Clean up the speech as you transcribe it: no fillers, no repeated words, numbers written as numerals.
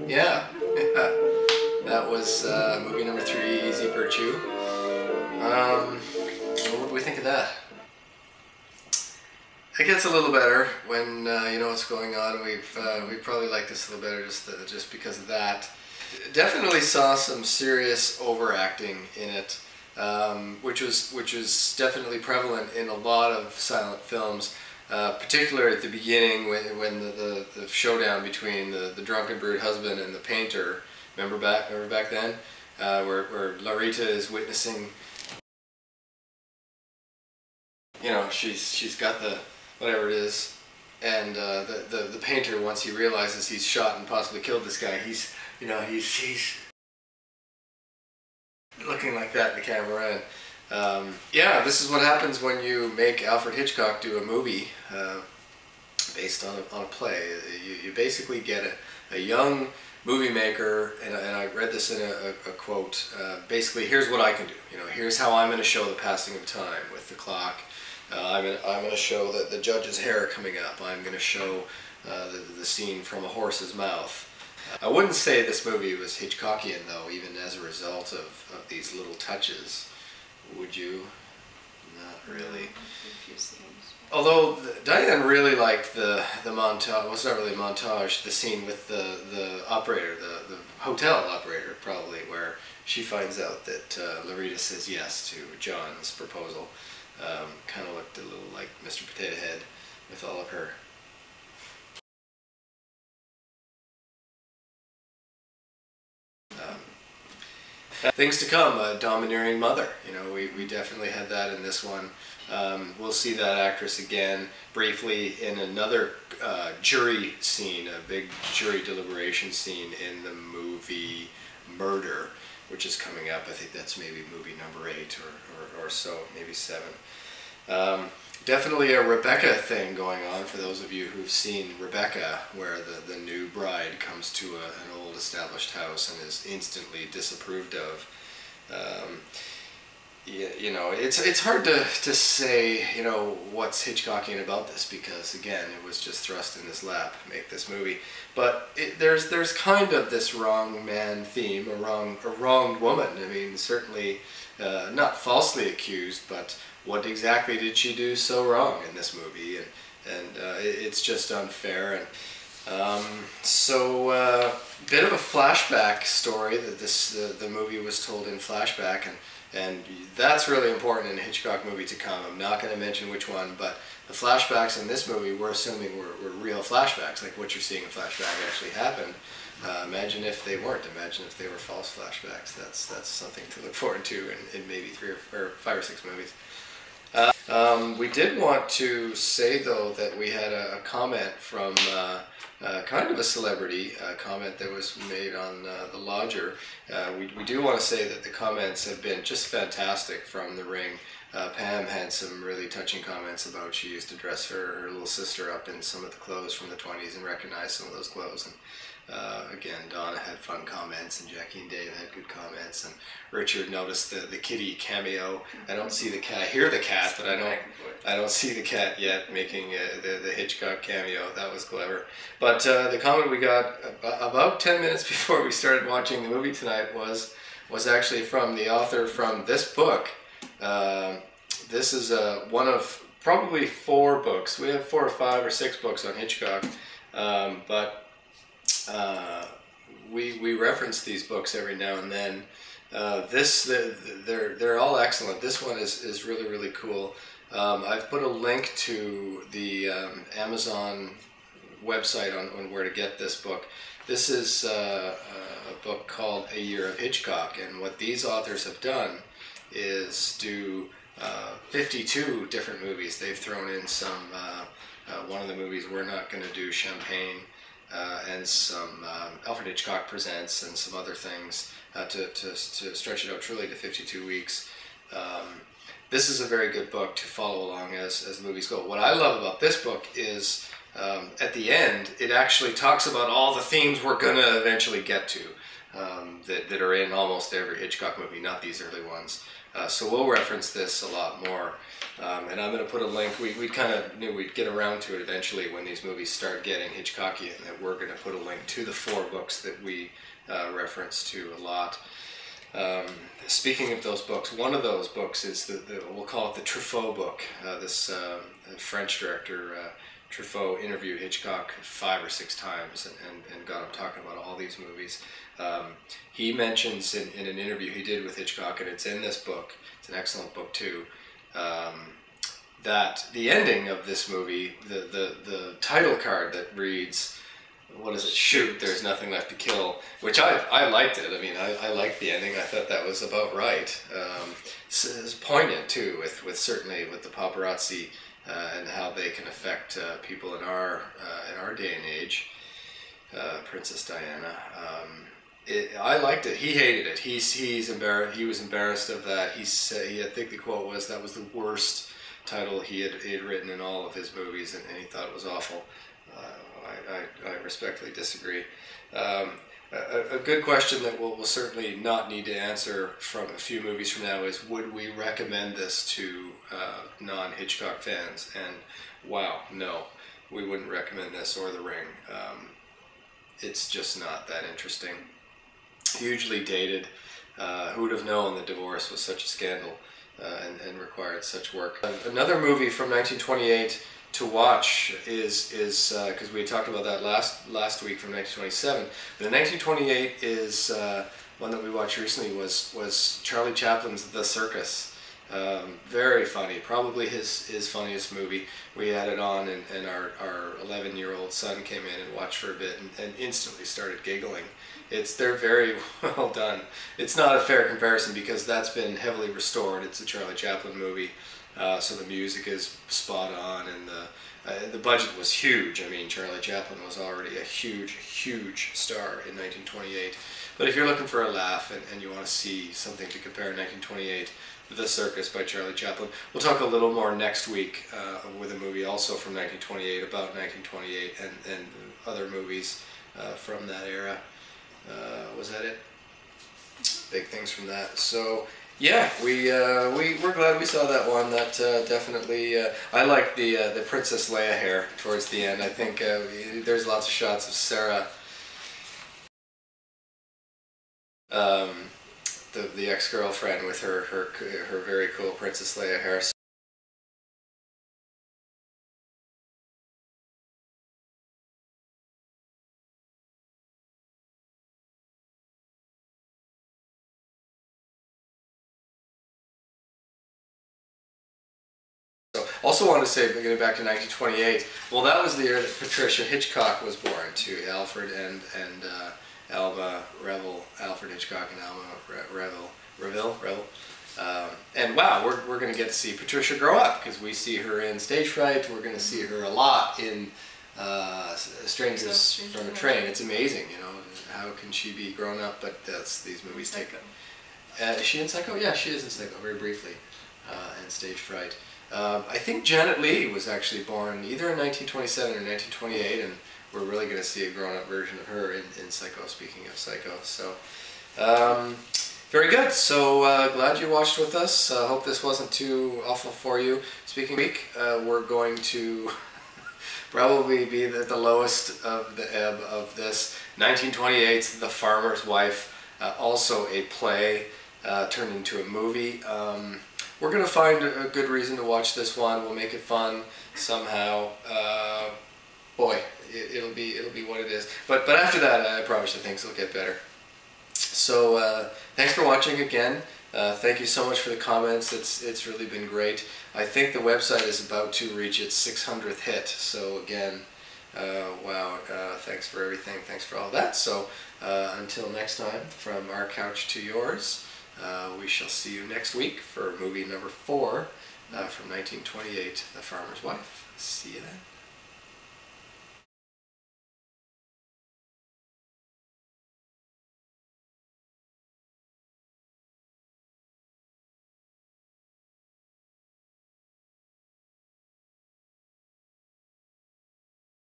Yeah, yeah. That was movie number 3, Easy Virtue. What do we think of that? It gets a little better when you know what's going on. We probably like this a little better just because of that. Definitely saw some serious overacting in it, which was definitely prevalent in a lot of silent films. Particularly at the beginning when the showdown between the drunken brute husband and the painter. Remember back then, where Larita is witnessing. You know, she's got the whatever it is, and the painter, once he realizes he's shot and possibly killed this guy, he's looking like that in the camera. And yeah, this is what happens when you make Alfred Hitchcock do a movie based on a play. You basically get a young movie maker, and I read this in a quote. Basically, here's what I can do. You know, here's how I'm going to show the passing of time with the clock. I'm going to show the judge's hair coming up. I'm going to show the scene from a horse's mouth. I wouldn't say this movie was Hitchcockian, though, even as a result of these little touches. Would you? Not really. Although Diane really liked the montage. Well, it's not really a montage. The scene with the operator, the hotel operator, probably, where she finds out that Larita says yes to John's proposal. Kind of looked a little like Mr. Potato Head with all of her. Things to come, a domineering mother. You know, we definitely had that in this one. We'll see that actress again briefly in another jury scene, a big jury deliberation scene in the movie Murder, which is coming up. I think that's maybe movie number 8 or so, maybe 7. Definitely a Rebecca thing going on for those of you who've seen Rebecca, where the new bride comes to an old established house and is instantly disapproved of. You know, it's hard to say, you know, what's Hitchcockian about this, because again, it was just thrust in his lap, make this movie. But there's kind of this wrong man theme, a wronged woman. I mean, certainly not falsely accused, but what exactly did she do so wrong in this movie? And it's just unfair. And so bit of a flashback story that the movie was told in flashback, and that's really important in a Hitchcock movie to come. I'm not going to mention which one, but the flashbacks in this movie we're assuming were real flashbacks, like what you're seeing in flashback actually happened. Imagine if they weren't. Imagine if they were false flashbacks. That's something to look forward to in maybe 5 or 6 movies. We did want to say, though, that we had a comment from kind of a celebrity, a comment that was made on The Lodger. We do want to say that the comments have been just fantastic from The Ring. Pam had some really touching comments about she used to dress her little sister up in some of the clothes from the 20s and recognize some of those clothes. And again, Donna had fun comments, and Jackie and Dave had good comments, and Richard noticed the kitty cameo. I don't see the cat. I hear the cat, but I don't see the cat yet making the Hitchcock cameo. That was clever. But the comment we got about 10 minutes before we started watching the movie tonight was actually from the author from this book. This is one of probably 4 books. We have 4 or 5 or 6 books on Hitchcock, but we reference these books every now and then. They're all excellent. This one is really cool. I've put a link to the Amazon website on where to get this book. This is a book called A Year of Hitchcock, and what these authors have done is do 52 different movies. They've thrown in some, one of the movies we're not going to do, Champagne, and some Alfred Hitchcock Presents, and some other things to stretch it out truly to 52 weeks. This is a very good book to follow along as the movies go. What I love about this book is at the end, it actually talks about all the themes we're going to eventually get to. that are in almost every Hitchcock movie, not these early ones. So we'll reference this a lot more. And I'm going to put a link. We kind of knew we'd get around to it eventually when these movies start getting Hitchcockian, that we're going to put a link to the 4 books that we reference to a lot. Speaking of those books, one of those books is we'll call it the Truffaut book. This French director, Truffaut, interviewed Hitchcock 5 or 6 times and got him talking about all these movies. He mentions in an interview he did with Hitchcock, and it's in this book, it's an excellent book too, that the ending of this movie, the title card that reads, what is it? Shoot, there's nothing left to kill. Which I liked it. I mean, I liked the ending. I thought that was about right. It's poignant too, with certainly with the paparazzi and how they can affect people in our day and age. Princess Diana. I liked it. He hated it. He's embarrassed. He was embarrassed of that. He said, I think the quote was, that was the worst title he had written in all of his movies, and he thought it was awful. I respectfully disagree. A good question that we'll certainly not need to answer from a few movies from now is, would we recommend this to non-Hitchcock fans? And wow, no, we wouldn't recommend this or The Ring. It's just not that interesting. Hugely dated. Who would have known the divorce was such a scandal and required such work? Another movie from 1928 to watch is because we had talked about that last week, from 1927. The 1928 is one that we watched recently was Charlie Chaplin's The Circus. Very funny, probably his funniest movie. We had it on, and our 11-year-old son came in and watched for a bit and instantly started giggling. They're very well done. It's not a fair comparison because that's been heavily restored. It's a Charlie Chaplin movie, so the music is spot on, and the budget was huge. I mean, Charlie Chaplin was already a huge star in 1928. But if you're looking for a laugh and you want to see something to compare 1928, The Circus by Charlie Chaplin. We'll talk a little more next week with a movie also from 1928, about 1928, and other movies from that era. Was that it? Big things from that. So yeah, we're glad we saw that one. That definitely. I like the Princess Leia hair towards the end. I think there's lots of shots of Sarah. The ex-girlfriend with her very cool Princess Leia hair. So, also want to say, getting back to 1928, well, that was the year that Patricia Hitchcock was born, too. Alfred and Alma Reville, Alfred Hitchcock and Alma Reville. And wow, we're going to get to see Patricia grow up, because we see her in Stage Fright. We're going to see her a lot in Strangers from a Train. It's amazing, you know, how can she be grown up? But these movies take. Is she in Psycho? Yeah, she is in Psycho, very briefly, and Stage Fright. I think Janet Leigh was actually born either in 1927 or 1928, and we're really going to see a grown-up version of her in Psycho, speaking of Psycho. So, very good. So, glad you watched with us. Hope this wasn't too awful for you. Speaking of week, we're going to probably be the lowest of the ebb of this. 1928's The Farmer's Wife, also a play turned into a movie. We're going to find a good reason to watch this one. We'll make it fun somehow. Boy, it'll be what it is. But after that, I promise you things will get better. So thanks for watching again. Thank you so much for the comments. It's really been great. I think the website is about to reach its 600th hit. So again, wow, thanks for everything. Thanks for all that. So until next time, from our couch to yours, we shall see you next week for movie number 4 from 1928, The Farmer's Wife. See you then.